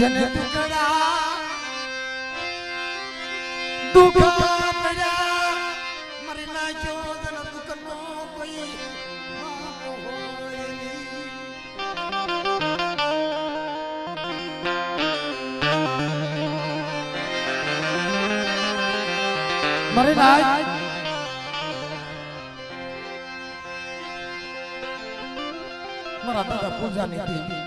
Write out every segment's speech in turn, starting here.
જને ટુકડા દુખા પડ્યા મરી નાખ્યો જન દુખનો કોઈ માપ હોય નહીં. મરી નાખ મારા દાદા પૂજાની દેવી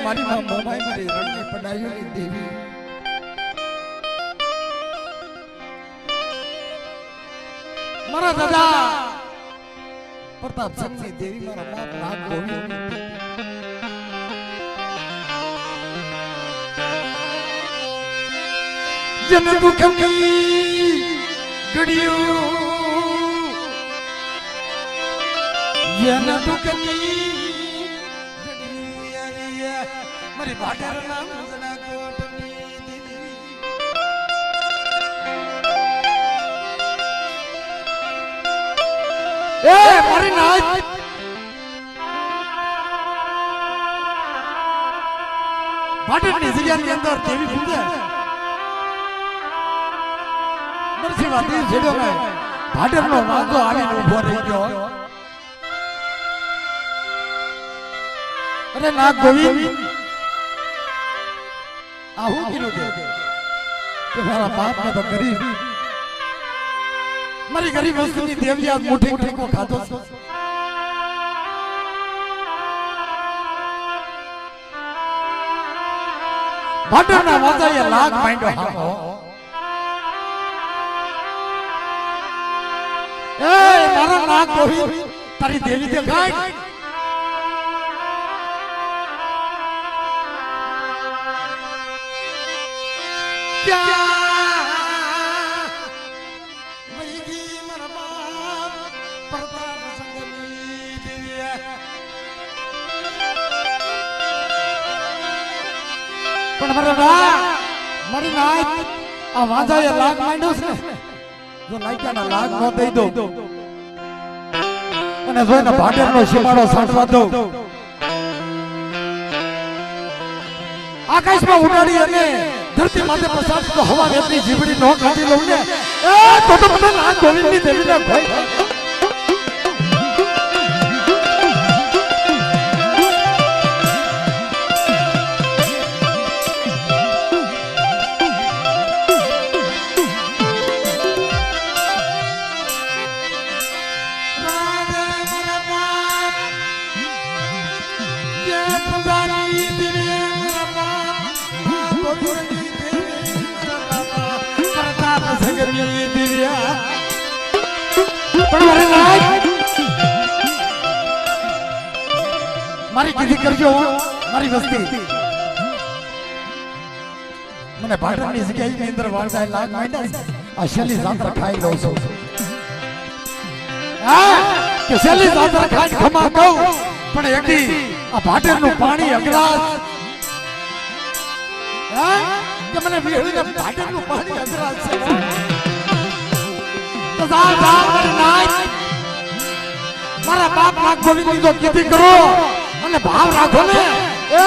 મારી માં મોમાઈ મારી રણની પડાયોની દેવી મારા દાદા પ્રતાપ સિંહની દેવી મારા બાપ નાગ ગોવિંદ જન દુખની ઘડિયું જન દુખની મારી ભાટર નામ જના કોટની દીદી એ મારી નાચ ભાટરની જગ્યાની અંદર કેવી પૂજા નરસિંહ વાદી છેડો મે ભાટરનો વાંધો આવીને ઊભો રહી ગયો. અરે નાગ ગોવિંદ આવું કીધું કે મારા બાપ ને તો ગરીબ મારી ગરીબ વસ્તુની દેવી આજ મુઠ્ઠી ઠેકો ખાધો છે. ભાટરના વાજાએ લાગ માંડ્યો હાકો એ મારા નાગ ગોવિંદ તારી દેવી દેખાય મારી નાચ આ વાજાએ લાગ માંડ્યો છે જો લાગ્યાના લાગ ન દઈ દો અને જોઈને ભાટેરનો સીમાડો સાંટવા દો આકાશમાં ઉડાડી અને ધરતી માથે પસાર તો હવા વેતની જીબડી નો કાઢી લઉં ને એ તો મને નાગ ગોવિંદની દેવીને ભય મારી કીધી કરજો મારી વસ્તી મને ભાટરની જગ્યાએ અંદર વાળતા લાગ માંડ્યા આ શેલી જાત્રા ખાઈ લઉં છું હા કે શેલી જાત્રા ખાઈ ખમા કહું પણ એકદી આ ભાટરનું પાણી અગરાસ હા કે મને વેળીને ભાટરનું પાણી અગરાસ છે તો જા મારી નાચ મારા બાપ નાગ ગોવિંદની તો કીધી કરો અને ભાવ રાખો ને એ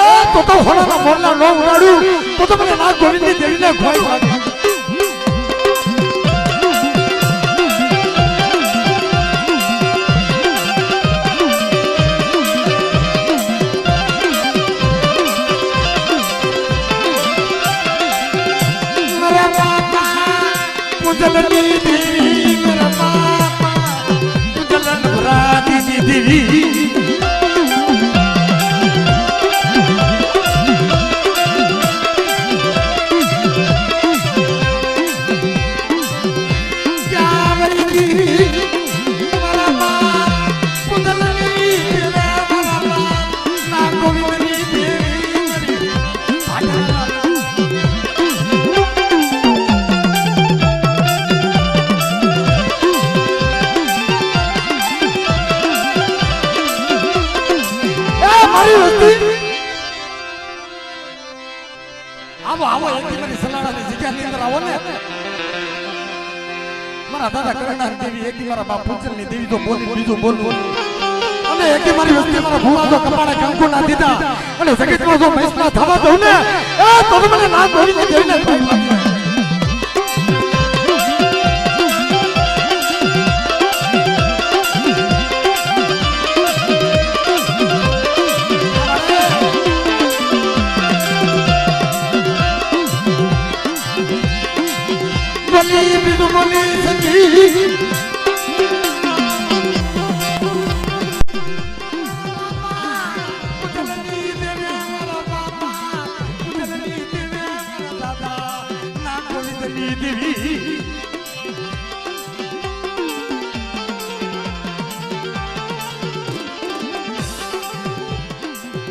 તો હોળાના મોરલા નો ઉડાડું તો મને નાગ ગોવિંદની દેવીને ખોઈ લાગે. મારા બાપા પૂજલની દેવી મારા બાપા પૂજલન ભરાતી દેવી આવો આવો એકથી મારી સલાણાની જગ્યાની અંદર આવો ને મારા દાદા કરણાની દેવી એકથી મારા બાપ પૂજલની દેવી તો બોલી બીજું બોલ અને એકે મારી વસ્તી મારા ભૂવા તો કપાળે કંકુ ના દીધા અને જગતમાં જો મહેસના થવા દઉં ને એ તો મને ના ગોવિંદ દેવીને બોલી બીજું બોલી સખી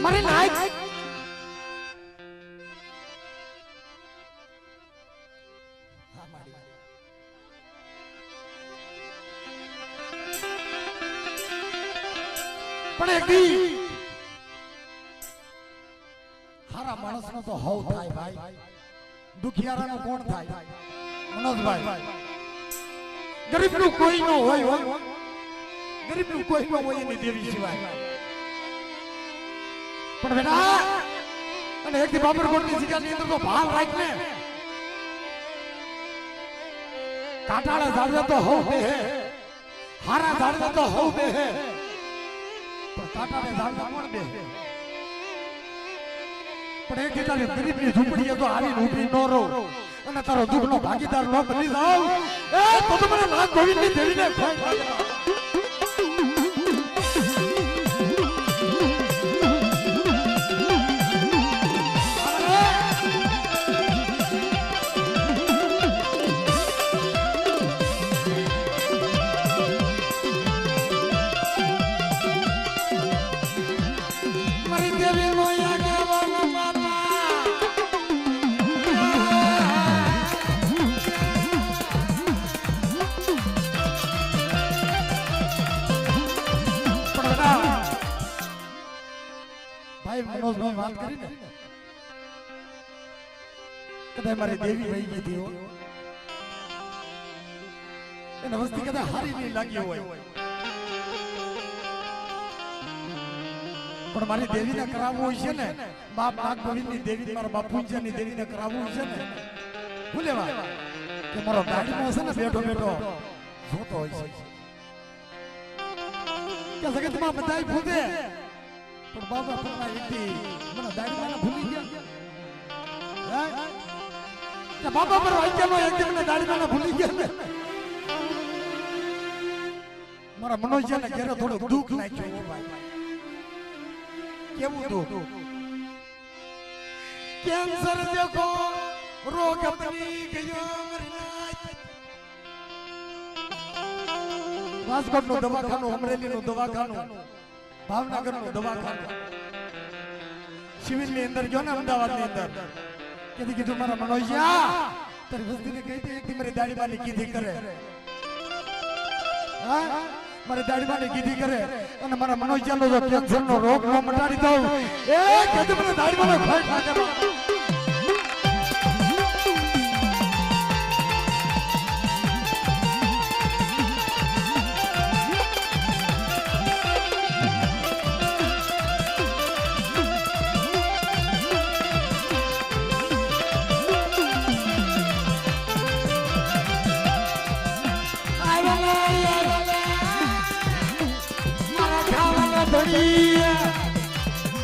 મારી નાઈક પણ એક હારા માણસનો તો હવ થાય ભાઈ દુખિયારાનો કોણ થાય મનોજભાઈ ગરીબનું કોઈ ન હોય ગરીબનું કોઈ ન હોય એની દેવી સિવાય પણ બેટા અને એક બાબરકોટની જગ્યાની અંદર તો ભાવ રાખ ને કાટાળા ઝાડવા તો હવ બે હે હારા ઝાડવા તો હવ બે હે પણ કાટાળે ઝાડવા કોણ બે પણ એક તારી ગરીબની ઝૂંપડીએ તો આવીને ઊભી ન રહો અને તારો દુઃખનો ભાગીદાર ન બની જાવ એ તો મને નાગ ગોવિંદની દેવીને મનોજભાઈ વાત કરી ને કદાચ મારી દેવી વહી ગઈ હતી એને વસ્તી કદાચ હારી નહીં લાગી હોય પણ મારી દેવીને કરાવવું હોય છે ને બાપ નાગ ગોવિંદની દેવી મારા બાપુજીની દેવીને કરાવવું હોય છે ને હું લેવા કે મારો ગાડીમાં છે ને બેઠો બેઠો જોતો હોય છે કે જગતમાં બધાય ભૂતે પણ બાબા પરના એકથી મને દાડીમાં ભૂલી ગયા હે બાબા પર વાક્યનો એકથી મને દાડીમાં ભૂલી ગયા ને મારા મનોજને ઘરે થોડું દુઃખ નાખ્યું ભાઈ કેવું દુઃખ કેન્સર દેખો રોગ બની ગયો રાજકોટ નું દવાખાનું અમરેલી નું દવાખાનું ભાવનગર નું દવાખાનું સિવિલ ની અંદર ગયો ને અમદાવાદ ની અંદર કીધું મારા મનોજ્યા તારી વસ્તીને કહી દે કે મારી દાડીમાની કીધી કરે હા મારી દાડીમાની કીધી કરે અને મારા મનોજ્યાનો જો કેન્સર નો રોગ નો મટાડી દઉં એ કીધું મને દાડીમાનો ખોટ લાગે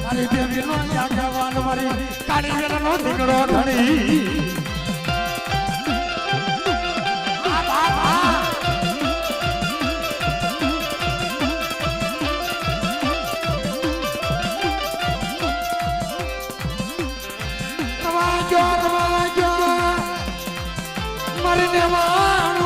મારી દેવી નો જાગવાન મારી કાળી વેલા નો દીકરો ધણી રવાજો રવાજો મારી દેવાનું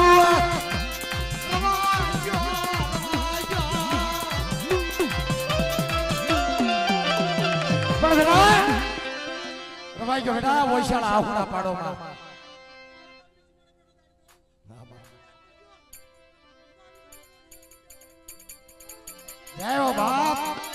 રવાઈ ગયો બેટા વૈશાળ આહુડા પાડોમાં જય હો બાપ